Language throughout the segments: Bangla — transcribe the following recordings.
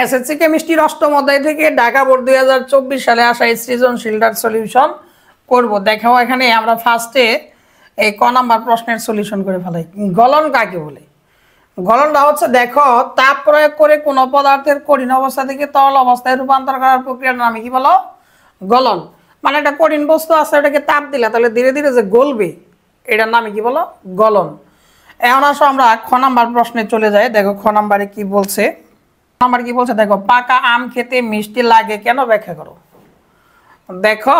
এসএসসি কেমিস্ট্রির অষ্টম অধ্যায় থেকে ঢাকা বোর্ড 2024 সালে আসা এই সৃজনশীলটার সলিউশন করব। দেখো এখানে আমরা ফার্স্টে এই ক নাম্বার প্রশ্নের সলিউশন করে ফেলাই। গলন কাকে বলে? গলনটা হচ্ছে, দেখো, তাপ প্রয়োগ করে কোনো পদার্থের কঠিন অবস্থা থেকে তরল অবস্থায় রূপান্তর করার প্রক্রিয়ার নামে কি বলো? গলন। মানে একটা কঠিন বস্তু আছে, এটাকে তাপ দিলে তাহলে ধীরে ধীরে যে গলবে, এটার নামে কি বলো? গলন। এখন আসো আমরা খ নাম্বার প্রশ্নে চলে যাই। দেখো খ নাম্বারে কি বলছে। নাম্বার কি বলছে দেখো, পাকা আম খেতে মিষ্টি লাগে কেন, ব্যাখ্যা করো। দেখো,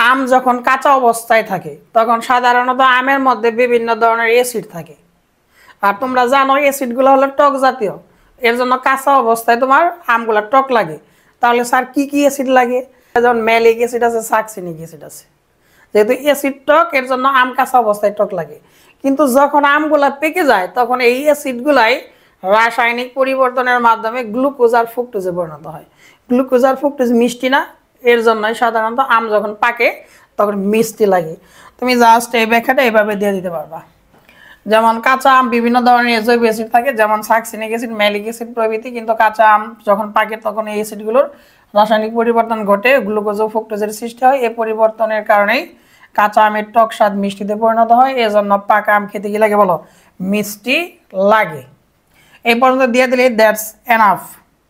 আম যখন কাঁচা অবস্থায় থাকে তখন সাধারণত আমের মধ্যে বিভিন্ন ধরনের অ্যাসিড থাকে। আর তোমরা জানো অ্যাসিডগুলো হলো টক জাতীয়, এর জন্য কাঁচা অবস্থায় তোমার আমগুলো টক লাগে। তাহলে স্যার কি কি অ্যাসিড লাগে? যেমন ম্যালিক অ্যাসিড আছে, সাকসিনিক অ্যাসিড আছে। যেহেতু অ্যাসিড টক, এর জন্য আম কাঁচা অবস্থায় টক লাগে। কিন্তু যখন আমগুলা পেকে যায় তখন এই অ্যাসিডগুলাই রাসায়নিক পরিবর্তনের মাধ্যমে গ্লুকোজ আর ফ্রুক্টোজে পরিণত হয়। গ্লুকোজ আর ফ্রুক্টোজ মিষ্টি না, এর জন্যই সাধারণত আম যখন পাকে তখন মিষ্টি লাগে। তুমি জাস্ট এই ব্যাখ্যাটা এভাবে দিয়ে দিতে পারবা। যেমন কাঁচা আম বিভিন্ন ধরনের জৈব অ্যাসিড থাকে, যেমন সাকসিনিক অ্যাসিড, ম্যালিক অ্যাসিড প্রভৃতি। কিন্তু কাঁচা আম যখন পাকে তখন এই অ্যাসিডগুলোর রাসায়নিক পরিবর্তন ঘটে, গ্লুকোজ ও ফ্রুক্টোজের সৃষ্টি হয়। এই পরিবর্তনের কারণেই কাঁচা আমের টক স্বাদ মিষ্টিতে পরিণত হয়। এজন্য পাকা আম খেতে কি লাগে বলো? মিষ্টি লাগে। এই পর্যন্ত দিয়ে দিলে দ্যাটস এনাফ।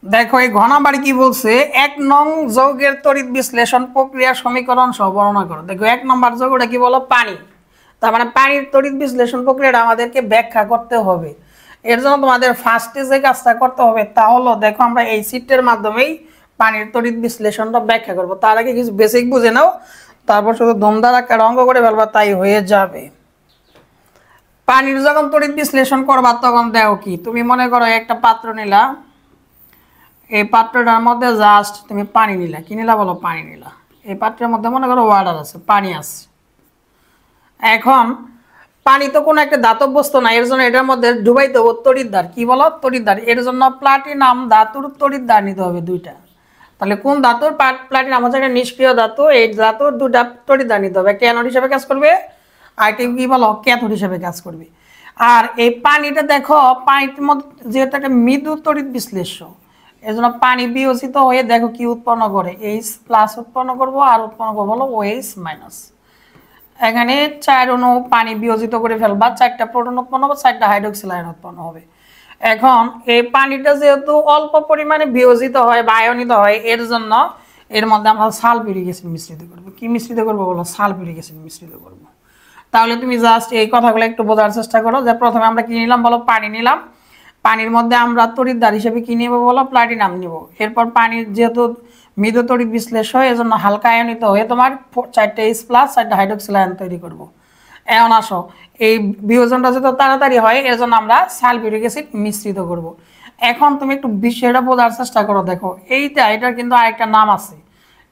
দেখো এই ঘ নাম্বারে কি বলছে, 1 নং যৌগের তড়িৎ বিশ্লেষণ প্রক্রিয়া সমীকরণ সহ বর্ণনা করো। দেখো 1 নম্বর যৌগটা কি বলো? পানি। তার মানে পানির তড়িৎ বিশ্লেষণ প্রক্রিয়াটা আমাদেরকে ব্যাখ্যা করতে হবে। এর জন্য তোমাদের ফার্স্টে যে কাজটা করতে হবে তা হলো, দেখো আমরা এই চিত্রের মাধ্যমেই পানির তড়িৎ বিশ্লেষণটা ব্যাখ্যা করব। তার আগে কিছু বেসিক বুঝে নাও, তারপর শুধু ধুমধার আকারে অঙ্ক করে ফেলবা, তাই হয়ে যাবে। পানির যখন তড়িৎ বিশ্লেষণ করবা তখন দেখো কি, তুমি মনে করো একটা পাত্র নিলা, এই পাত্রটার মধ্যে জাস্ট তুমি পানি নিলা। কি নিলা বলো? পানি নিলা। এই পাত্রের মধ্যে মনে করো ওয়াটার আছে, পানি আছে। এখন পানি তো কোনো একটা ধাতব বস্তু না, এর জন্য এটার মধ্যে ডুবাইতে হবে তড়িৎদ্বার। কি বলো? তড়িৎদ্বার। এর জন্য প্লাটিনাম ধাতুর তড়িৎদ্বার নিতে হবে 2টা। তাহলে কোন ধাতুর? প্লাটিনাম হচ্ছে একটা নিষ্ক্রিয় ধাতু। এই ধাতুর 2টা তড়িৎদ্বার নিতে হবে, একটা অ্যানোড হিসেবে কাজ করবে, আরেকটি কি বলো? ক্যাথোড হিসেবে কাজ করবে। আর এই পানিটা দেখো, পানির মধ্যে যেহেতু একটা মৃদু তড়িৎ বিশ্লেষ্য, এর জন্য পানি বিয়োজিত হয়ে দেখো কি উৎপন্ন করে? H+ উৎপন্ন করবো, আর উৎপন্ন করবো হলো OH-। এখানে 4 অণু পানি বিয়োজিত করে ফেলবা, 4টা প্রোটন উৎপন্ন হবে, 4টা হাইড্রোক্সিল আয়ন উৎপন্ন হবে। এখন এই পানিটা যেহেতু অল্প পরিমাণে বিয়োজিত হয় বা আয়নিত হয়, এর জন্য এর মধ্যে আমরা সালফিউরিক অ্যাসিড মিশ্রিত করব। কি মিশ্রিত করবো বলো? সালফিউরিক অ্যাসিড মিশ্রিত করব। তাহলে তুমি জাস্ট এই কথাগুলো একটু বোঝার চেষ্টা করো, যে প্রথমে আমরা কি নিলাম বলো? পানি নিলাম। পানির মধ্যে আমরা তড়িৎদ্বার হিসেবে কি নেব বলো? প্লাটিনাম নিব। এরপর পানির যেহেতু মৃদু তড়িৎ বিশ্লেষ হয়, এজন্য হালকা আয়নিত হয়ে তোমার 4টা H+, 4টা হাইড্রোক্সিল আয়ন তৈরি করব। এখন আসো, এই বিয়োজনটা যত তাড়াতাড়ি হয় এর জন্য আমরা সালফিউরিক অ্যাসিড মিশ্রিত করব। এখন তুমি একটু বিষয়টা বোঝার চেষ্টা করো। দেখো এটার কিন্তু আরেকটা নাম আছে,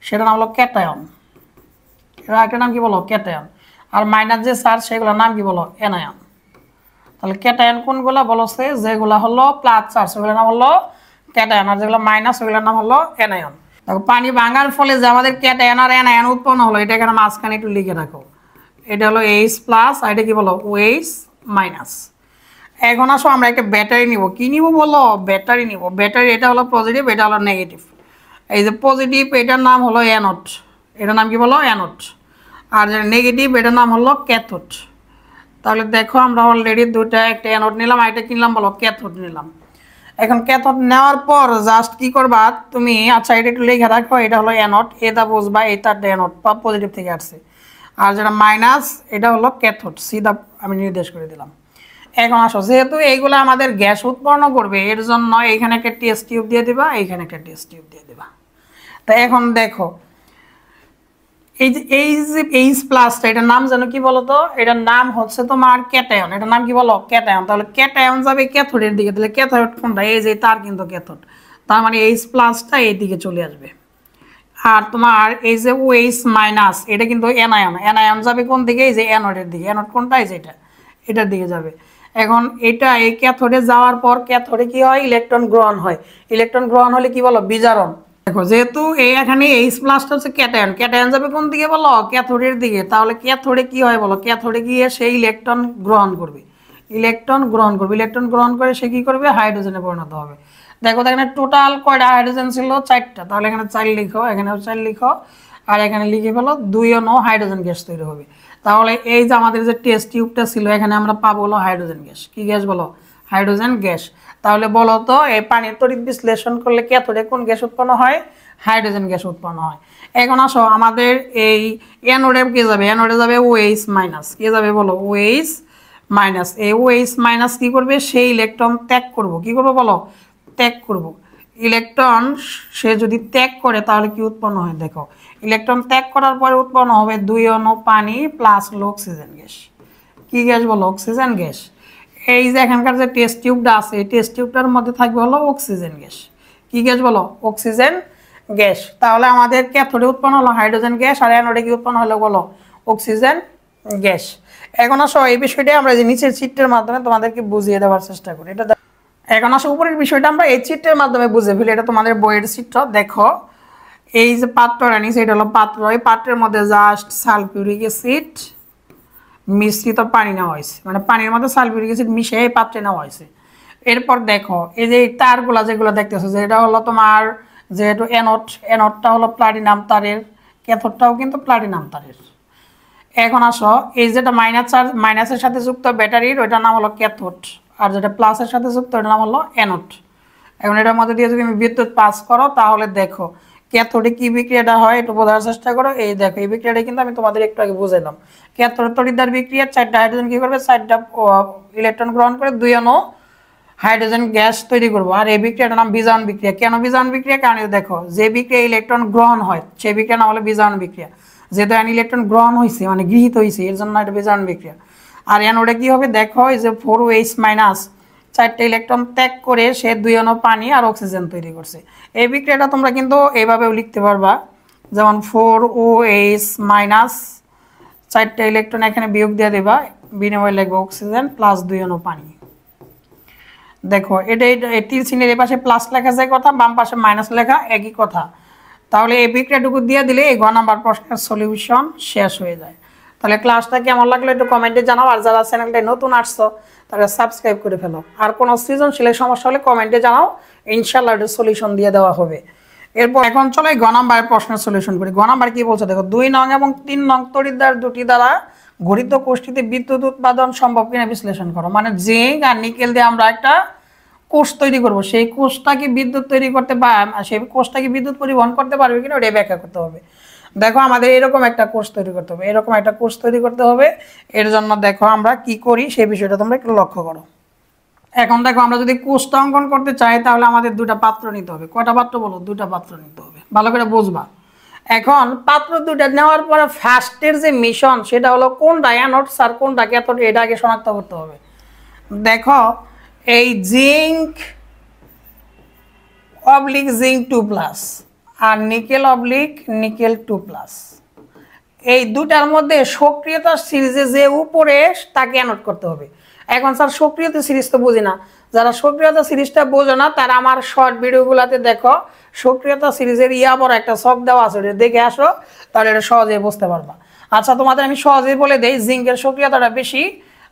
সেটার নাম হলো ক্যাটায়ন। এর আরেকটা নাম কি বলো? ক্যাটায়ন। আর মাইনাস যে চার্জ, সেগুলোর নাম কি বলো? অ্যানায়ন। তাহলে ক্যাটায়ন কোনগুলো বলছে? যেগুলো হলো প্লাস চার্জ সেগুলোর নাম হলো ক্যাটায়ন, আর যেগুলো মাইনাস সেগুলোর নাম হলো অ্যানায়ন। দেখো পানি ভাঙার ফলে যে আমাদের ক্যাটায়ন আর অ্যানায়ন উৎপন্ন হলো, এটা এখানে মাঝখানে একটু লিখে রাখো। এটা হলো H+, আর এটা কি বলো? OH-। এখন আসো আমরা একটা ব্যাটারি নিব। কি নিব বলো? ব্যাটারি নিব। ব্যাটারি এটা হলো পজিটিভ, এটা হলো নেগেটিভ। এই যে পজিটিভ, এটার নাম হলো অ্যানোড, এটার নাম কি বলো? অ্যানোড। আর যেটা নেগেটিভ, এটার নাম হলো ক্যাথোড। তাহলে দেখো আমরা অলরেডি 2টা, একটা অ্যানোড নিলাম আর এটা কিনলাম বলো? ক্যাথোড নিলাম। এখন ক্যাথোড নেওয়ার পর জাস্ট কি করবা তুমি? আচ্ছা এটা একটু লিখে রাখো, এটা হলো অ্যানোড, এটা বুঝবা এই তারটা অ্যানোড বা পজিটিভ থেকে আসছে। আর যেটা মাইনাস, এটা হলো ক্যাথোড, সিধা আমি নির্দেশ করে দিলাম। এখন আসো, যেহেতু এইগুলো আমাদের গ্যাস উৎপন্ন করবে, এর জন্য এইখানে একটা টেস্ট টিউব দিয়ে দিবা, এইখানে একটা টেস্ট টিউব দিয়ে দিবা। তা এখন দেখো এই যে H+, এটার নাম যেন কি বলতো? এটার নাম হচ্ছে তোমার ক্যাটায়ন। এটার নাম কি বলো? ক্যাটায়ন। তাহলে ক্যাটায়ন যাবে ক্যাথোডের দিকে, তাহলে ক্যাথোড কোনটা? এই যে তার কিন্তু ক্যাথোড, তার মানে H+টা এই দিকে চলে আসবে। আর তোমার এই যে OH-, এটা কিন্তু অ্যানায়ন। অ্যানায়ন যাবে কোন দিকে? এই যে অ্যানোডের দিকে। অ্যানোড কোনটা? এই যে এটার দিকে যাবে। এখন এটা এই ক্যাথোডে যাওয়ার পর ক্যাথোডে কি হয়? ইলেকট্রন গ্রহণ হয়। ইলেকট্রন গ্রহণ হলে কি বলো? বিজারণ। দেখো যেহেতু এখানে H+ হচ্ছে ক্যাটায়ন, ক্যাটায়ন যাবে কোন দিকে বলো? ক্যাথোডের দিকে। তাহলে ক্যাথোডে কি হয় বলো? ক্যাথোডে গিয়ে সেই ইলেকট্রন গ্রহণ করবে। ইলেকট্রন গ্রহণ করবে, ইলেকট্রন গ্রহণ করে সে কি করবে? হাইড্রোজেনে পরিণত হবে। দেখো এখানে টোটাল কয়টা হাইড্রোজেন ছিল 4টা, তাহলে এখানে 4 লিখো, এখানেও 4 লিখো, আর এখানে লিখে ফেলো 2 ও 9 হাইড্রোজেন গ্যাস তৈরি হবে। তাহলে এই যে আমাদের যে টেস্ট টিউবটা ছিল এখানে আমরা পাবো হলো হাইড্রোজেন গ্যাস। কি গ্যাস বলো? Hydrogen gas. তাহলে বলো তো এই পানির তড়িৎ বিশ্লেষণ করলে ক্যাথোডে কোন গ্যাস উৎপন্ন হয়? হাইড্রোজেন গ্যাস উৎপন্ন হয়। এখন আসো আমাদের এই অ্যানোডে কে যাবে? অ্যানোডে যাবে OH মাইনাস। কে যাবে বলো? OH minus. এই OH মাইনাস কি করবে? সেই ইলেকট্রন ত্যাগ করব। কি করব বলো? ত্যাগ করব। ইলেকট্রন সে যদি ত্যাগ করে তাহলে কি উৎপন্ন হয়? দেখো ইলেকট্রন ত্যাগ করার পরে উৎপন্ন হবে 2 অণু পানি প্লাস হলো অক্সিজেন গ্যাস। কি গ্যাস বলো? Oxygen gas. এই যে এখানকার যে টেস্ট টিউবটা আছে এই টেস্ট টিউবটার মধ্যে থাকবে হলো অক্সিজেন গ্যাস। কি গ্যাস বলো? Oxygen gas. তাহলে আমাদের ক্যাথোডে উৎপন্ন হলো হাইড্রোজেন গ্যাস, আর অ্যানোডে কি উৎপন্ন হলো বলো? Oxygen gas. এখন আসো এই বিষয়টা আমরা যে নিচের চিত্রের মাধ্যমে তোমাদেরকে বুঝিয়ে দেওয়ার চেষ্টা করি। এটা এখন আসো উপরের বিষয়টা আমরা এই চিত্রের মাধ্যমে বুঝে ফেলি। এটা তোমাদের বইয়ের চিত্র। দেখো এই যে পাত্রটা নিচে এটা হলো পাত্র, এই পাত্রের মধ্যে জাস্ট সালফিউরিক অ্যাসিড মিশ্রিত পানি নেওয়া হয়েছে, মানে পানির মধ্যে সালফিউরিক অ্যাসিড মিশিয়ে এই পাত্রে নেওয়া হয়েছে। এরপর দেখো এই যে তারগুলা যেগুলো দেখতেছো যে এটা হলো তোমার যেহেতু অ্যানোডটা হলো প্লাটিনাম তারের, ক্যাথোডটাও কিন্তু প্লাটিনাম তারের। এখন আসো এই যেটা মাইনাসের সাথে যুক্ত ব্যাটারির ওইটার নাম হলো ক্যাথোড, আর যেটা প্লাসের সাথে যুক্ত ওইটার নাম হলো অ্যানোড। এখন এটার মধ্যে দিয়ে যদি তুমি বিদ্যুৎ পাস করো তাহলে দেখো ক্যাথোডে কি বিক্রিয়াটা হয় একটু বোঝার চেষ্টা করো। এই দেখো এই বিক্রিয়াটা কিন্তু আমি তোমাদের একটু আগে বুঝাইলাম। ক্যাথোড তড়িৎদ্বার বিক্রিয়া 4টা হাইড্রোজেন কি করবে? 4টা ইলেকট্রন গ্রহণ করে 2 অণু হাইড্রোজেন গ্যাস তৈরি করবো। আর এই বিক্রিয়াটার নাম বিজারণ বিক্রিয়া। কেন বিজারণ বিক্রিয়া? কারণ দেখো যে বিক্রিয়া ইলেকট্রন গ্রহণ হয় সেই বিক্রিয়া নাম হলো বিজারণ বিক্রিয়া। যেহেতু ইলেকট্রন গ্রহণ হয়েছে মানে গৃহীত হয়েছে এর জন্য এটা বিজারণ বিক্রিয়া। আর অ্যানোডে কি হবে? দেখো এই যে 4OH মাইনাস 4টা ইলেকট্রন ত্যাগ করে সে 2 অণু পানি আর অক্সিজেন তৈরি করছে। এই বিক্রিয়াটা তোমরা কিন্তু এইভাবেও লিখতে পারবা, যেমন 4OH মাইনাস 4টা ইলেকট্রন এখানে বিয়োগ দিয়ে দেবা, বিনিময়ে লিখবো অক্সিজেন প্লাস 2 অণু পানি। দেখো এটা তীর চিহ্নের এই পাশে প্লাস লেখা যায় কথা, বাম পাশে মাইনাস লেখা একই কথা। তাহলে এই বিক্রিয়াটুকু দিয়ে দিলে এই ঘ নাম্বার প্রশ্নের সলিউশন শেষ হয়ে যায়। তাহলে ক্লাসটা কেমন লাগলো একটু কমেন্টে জানাও, আর যারা চ্যানেলটায় নতুন আসছো তারা সাবস্ক্রাইব করে ফেলো। আর কোনো সৃজনশীলের সমস্যা হলে কমেন্টে জানাও, ইনশাল্লাহ এটার সলিউশন দিয়ে দেওয়া হবে। এরপর এখন চলো এই ঘ নাম্বারের প্রশ্নের সলিউশন করি। ঘ নাম্বার কি বলছে দেখো, 2 নং এবং 3 নং তড়িৎদ্বার দুটি দ্বারা ঘটিত কোষটিতে বিদ্যুৎ উৎপাদন সম্ভব কিনা বিশ্লেষণ করো। মানে জিঙ্ক আর নিকেল দিয়ে আমরা একটা কোষ তৈরি করব, সেই কোষটা কি বিদ্যুৎ তৈরি করতে সেই কোষটা কি বিদ্যুৎ পরিবহন করতে পারবে কিনা ওটাই ব্যাখ্যা করতে হবে। দেখো আমাদের এরকম একটা কোষ তৈরি করতে হবে, এরকম একটা কোষ তৈরি করতে হবে। এর জন্য দেখো আমরা কি করি সেই বিষয়টা তোমরা একটু লক্ষ্য করো। এখন দেখো আমরা যদি কোষটা অঙ্কন করতে চাই তাহলে আমাদের 2টা পাত্র নিতে হবে। কয়টা পাত্র বলো? 2টা পাত্র নিতে হবে, ভালো করে বুঝবা। এখন পাত্র 2টা নেওয়ার পরে ফার্স্টের যে মিশন সেটা হলো কোনটা অ্যানোড আর কোনটা ক্যাথোড, এটা আগে শনাক্ত করতে হবে। দেখো এই জিঙ্ক অবলিক জিঙ্ক 2+ আর নিকেল অবলিক নিকেল 2+, এই দুটার মধ্যে সক্রিয়তা সিরিজে যে উপরে তাকে অ্যানোড করতে হবে। এখন স্যার সক্রিয়তা সিরিজ তো বুঝি না, যারা সক্রিয়তা সিরিজটা বোঝো না তারা আমার শর্ট ভিডিওগুলোতে দেখো, সক্রিয়তা সিরিজের বড় একটা ছক দেওয়া আছে, ওটা দেখে আসো, তাহলে এটা সহজেই বুঝতে পারবা। আচ্ছা তোমাদের আমি সহজেই বলে দেই, জিঙ্কের সক্রিয়তাটা বেশি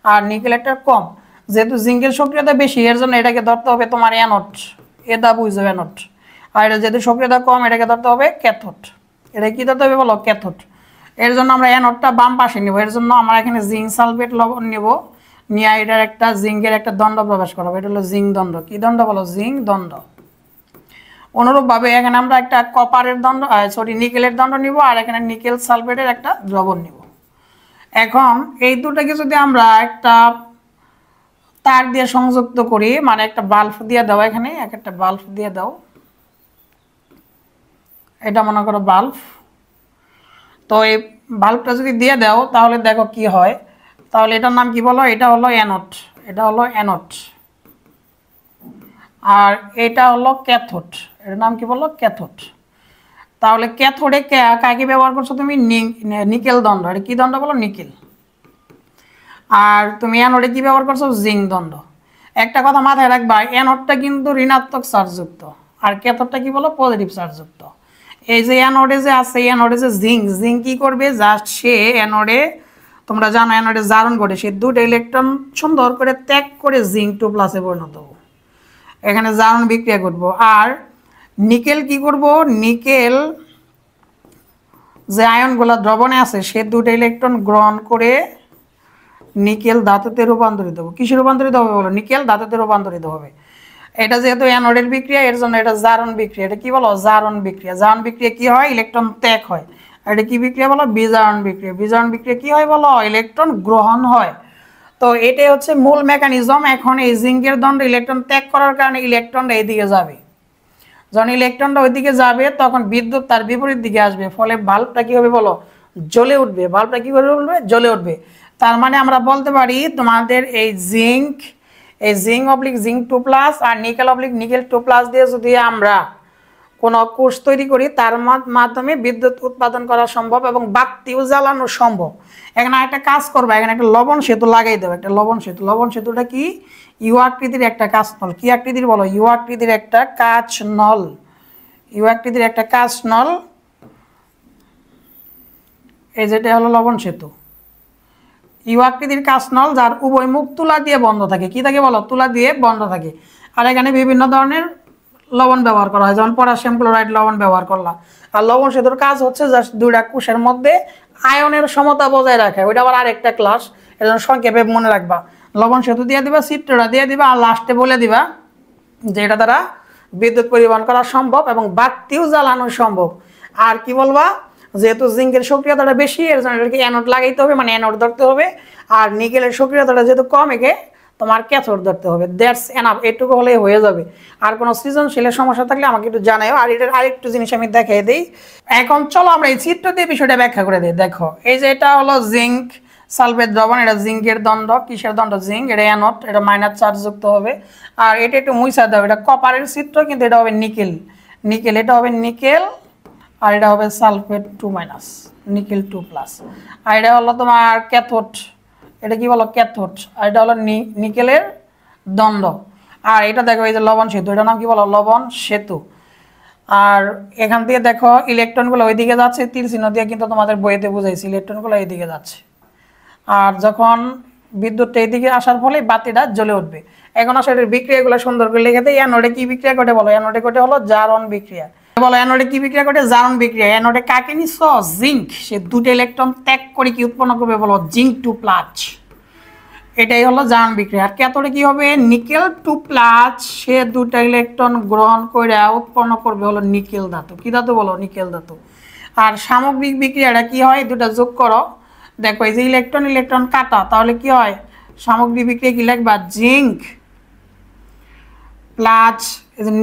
আর নিকেলেরটা কম। যেহেতু জিঙ্কের সক্রিয়তা বেশি এর জন্য এটাকে ধরতে হবে তোমার অ্যানোড, এটা বুঝছো অ্যানোড। আর এটা যেহেতু সক্রিয়তা কম এটাকে ধরতে হবে ক্যাথোড। এটা কি ধরতে হবে বলো? ক্যাথোড। এর জন্য আমরা অ্যানোডটা বাম পাশে নিব, এর জন্য আমরা এখানে জিঙ্ক সালফেট লবণ নিব, নিয়ে এটার একটা জিঙ্কের একটা দণ্ড প্রবেশ করাবো, এটা হলো জিঙ্ক দণ্ড। কি দণ্ড বলো? জিঙ্ক দণ্ড। অনুরূপভাবে এখানে আমরা একটা কপারের দণ্ড নিকেলের দণ্ড নিব, আর এখানে নিকেল সালফেটের একটা দ্রবণ নিব। এখন এই দুটাকে যদি আমরা একটা তার দিয়ে সংযুক্ত করি, মানে একটা বাল্ব দিয়ে দাও, এখানে একটা বাল্ব দিয়ে দাও, এটা মনে করো বাল্ব। তো এই বাল্বটা যদি দিয়ে দাও তাহলে দেখো কি হয়, তাহলে এটার নাম কি বলো? এটা হলো অ্যানোড, এটা হলো অ্যানোড। আর এটা হলো ক্যাথোড, এটার নাম কি বলো? ক্যাথোড। তাহলে ক্যাথোডে কাকে ব্যবহার করছো তুমি? নিকেল দণ্ড। এটা কি দণ্ড বলো? নিকেল। আর তুমি অ্যানোডে কি ব্যবহার করছো? জিঙ্ক দণ্ড। একটা কথা মাথায় রাখবা, অ্যানোডটা কিন্তু ঋণাত্মক চার্জযুক্ত আর ক্যাথোডটা কি বলো? পজিটিভ চার্জযুক্ত। এই যে অ্যানোডে যে আছে, অ্যানোডে যে জিঙ্ক কি করবে? জাস্ট সে অ্যানোডে, তোমরা জানো অ্যানোডে জারণ ঘটে, সে 2টা ইলেকট্রন সুন্দর করে ত্যাগ করে জিঙ্ক 2+ পরিণত হবে। এখানে জারণ বিক্রিয়া করব। আর নিকেল কি করব, নিকেল যে আয়নগুলো দ্রবণে আছে সে দুটো ইলেকট্রন গ্রহণ করে নিকেল ধাতুতে রূপান্তরিত হবে। কিসে রূপান্তরিত হবে বলো, নিকেল ধাতুতে রূপান্তরিত হবে। এটা যেহেতু অ্যানোডের বিক্রিয়া, এর জন্য এটা জারণ বিক্রিয়া। এটা কি বলো, জারণ বিক্রিয়া। জারণ বিক্রিয়া কি হয়, ইলেকট্রন ত্যাগ হয়। আর এটা কি বিক্রিয়া বলো, বিজারণ বিক্রিয়া। বিজারণ বিক্রিয়া কি হয় বলো, ইলেকট্রন গ্রহণ হয়। তো এটাই হচ্ছে মূল মেকানিজম। এখন এই জিঙ্কের দণ্ড ইলেকট্রন ত্যাগ করার কারণে ইলেকট্রনটা এইদিকে যাবে। যখন ইলেকট্রনটা ওইদিকে যাবে তখন বিদ্যুৎ তার বিপরীত দিকে আসবে, ফলে বাল্বটা কি হবে বলো, জ্বলে উঠবে। বাল্বটা কি করে উঠবে, জ্বলে উঠবে। তার মানে আমরা বলতে পারি তোমাদের এই জিঙ্ক অবলিক জিঙ্ক 2+ আর নিকেল অবলিক নিকেল 2+ দিয়ে যদি আমরা কোনো কোষ তৈরি করি তার মাধ্যমে বিদ্যুৎ উৎপাদন করা সম্ভব এবং বাতিও জ্বালানো সম্ভব। এখানে একটা কাজ করবো, এখানে একটা লবণ সেতু লাগাই দেবো, একটা লবণ সেতু। লবণ সেতুটা কি, ইউ আকৃতির একটা কাঁচ নল। কি আকৃতির বলো, ইউ আকৃতির একটা কাঁচ নল। ইউ আকৃতির একটা কাঁচ নল, এই যেটা হলো লবণ সেতু। ইউ আকৃতির কাঁচ নল যার উভয় মুখ তুলা দিয়ে বন্ধ থাকে। কি থাকে বলো, তুলা দিয়ে বন্ধ থাকে। আর এখানে বিভিন্ন ধরনের লবণ ব্যবহার করা হয়, যেমন পটাশিয়াম ক্লোরাইড লবণ ব্যবহার করলাম। আর লবণ সেতুর কাজ হচ্ছে জাস্ট দুইটা কোষের মধ্যে আয়নের সমতা বজায় রাখে। ওইটা আবার আরেকটা ক্লাস, এর জন্য সংক্ষেপে মনে রাখবা। লবণ সেতু দিয়ে দিবা, চিত্রটা দিয়ে দিবা, আর লাস্টে বলে দিবা যে এটা দ্বারা বিদ্যুৎ পরিবহন করা সম্ভব এবং বাতিও জ্বালানো সম্ভব। আর কি বলবা, যেহেতু জিঙ্কের সক্রিয়তাটা বেশি এর জন্য এটাকে অ্যানোড লাগাইতে হবে, মানে অ্যানোড ধরতে হবে। আর নিকেলের সক্রিয়তাটা যেহেতু কম, একে তোমার ক্যাথোড ধরতে হবে। দ্যাটস এনাফ, এটুকু হলে হয়ে যাবে। আর কোনো সৃজনশীলের সমস্যা থাকলে আমাকে একটু জানাও। আর এটার আরেকটু জিনিস আমি দেখাই দিই। এখন চলো আমরা এই চিত্র দিয়ে বিষয়টা ব্যাখ্যা করে দিই। দেখো এই যে এটা হলো জিঙ্ক সালফেট দ্রবণ, এটা জিঙ্কের দণ্ড। কিসের দণ্ড, জিঙ্ক। এটা অ্যানোড, এটা মাইনাস চার্জ যুক্ত হবে। আর এটা একটু মুইসা দাও, এটা কপারের চিত্র, কিন্তু এটা হবে নিকেল। নিকেল, এটা হবে নিকেল। আর এটা হবে সালফেট 2- নিকেল 2+। আর এটা হলো তোমার ক্যাথোড, এটা কি বলো, ক্যাথোড। আর এটা হলো নিকেলের দণ্ড। আর এটা দেখো এই যে লবণ সেতু, এটার নাম কি বলো, লবণ সেতু। আর এখান থেকে দেখো ইলেকট্রনগুলো ওইদিকে যাচ্ছে, তীর চিহ্ন দিয়ে কিন্তু তোমাদের বইতে বুঝাইছি ইলেকট্রনগুলো এইদিকে যাচ্ছে। আর যখন বিদ্যুৎটা এইদিকে আসার ফলে বাতিটা জ্বলে উঠবে। এখন আসলে বিক্রিয়াগুলো সুন্দর করে লিখে দেয়। অ্যানোডে কি বিক্রিয়া ঘটে বলো, অ্যানোডে ঘটে হলো জারণ বিক্রিয়া। বলো অ্যানোডে কি বিক্রিয়া ঘটে, জারণ বিক্রিয়া। অ্যানোডে কাকে নিচ্ছ, জিঙ্ক। সে দুটো ইলেকট্রন ত্যাগ করে কি উৎপন্ন করবে বলো, জিঙ্ক 2+। এটাই হলো জারণ বিক্রিয়া। আর ক্যাথোডে কি হবে, নিকেল 2+, সে দুটো ইলেকট্রন গ্রহণ করে উৎপন্ন করবে হলো নিকেল ধাতু। কি ধাতু বলো, নিকেল ধাতু। আর সামগ্রিক বিক্রিয়াটা কি হয়, দুটা যোগ করো। দেখো এই যে ইলেকট্রন ইলেকট্রন কাটা, তাহলে কি হয়, সামগ্রিক বিক্রিয়া কি লিখবা, জিঙ্ক প্লাস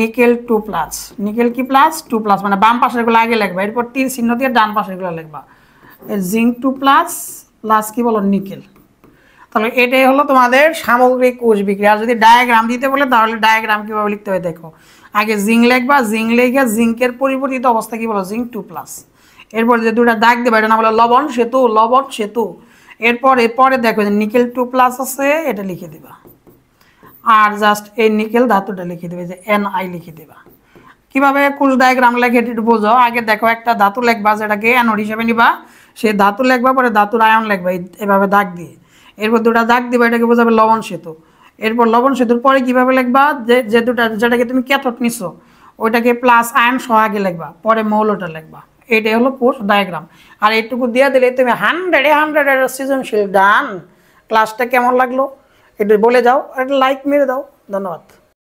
নিকেল 2+। নিকেল কি প্লাস, 2+, মানে বাম পাশের গুলো আগে লিখবা, এরপর তীর চিহ্ন দিয়ে ডান পাশের গুলো লিখবা। জিঙ্ক 2+ প্লাস কি বলো, নিকেল। তাহলে এটাই হলো তোমাদের সামগ্রিক কোষ বিক্রিয়া। আর যদি ডায়াগ্রাম দিতে বলে তাহলে ডায়াগ্রাম কিভাবে লিখতে হয় দেখো। আগে জিঙ্ক লিখবা, জিঙ্ক লিখে জিঙ্কের পরিবর্তিত অবস্থা কি বলো, জিঙ্ক 2+। এরপর যে দুটা দাগ দেবা, এটা না বলে লবণ সেতু, লবণ সেতু। এরপরে দেখো যে নিকেল 2+ আছে, এটা লিখে দিবা। আর জাস্ট এই নিকেল ধাতুটা লিখে দেবে, যে Ni লিখে দেবা। কিভাবে কোষ ডায়াগ্রাম লেখে একটু বোঝো। আগে দেখো একটা ধাতু লিখবা, যেটাকে অ্যানোড হিসেবে নিবা, সেই ধাতু লিখবা, পরে ধাতুর আয়ন লিখবা এভাবে দাগ দিয়ে। এরপর দুটা দাগ দিবা, এটাকে বোঝাবে লবণ সেতু। এরপর লবণ সেতুর পরে কিভাবে লিখবা, যে দুটা যেটাকে তুমি ক্যাথোড নিছো ওইটাকে প্লাস আয়ন সহ আগে লিখবা, পরে মৌলটা লিখবা। এটাই হলো কোষ ডায়াগ্রাম। আর এইটুকু দিয়ে দিলে তুমি 100 সৃজনশীল ডান। ক্লাসটা কেমন লাগলো একটু বলে যাও, একটা লাইক মেরে দাও। ধন্যবাদ।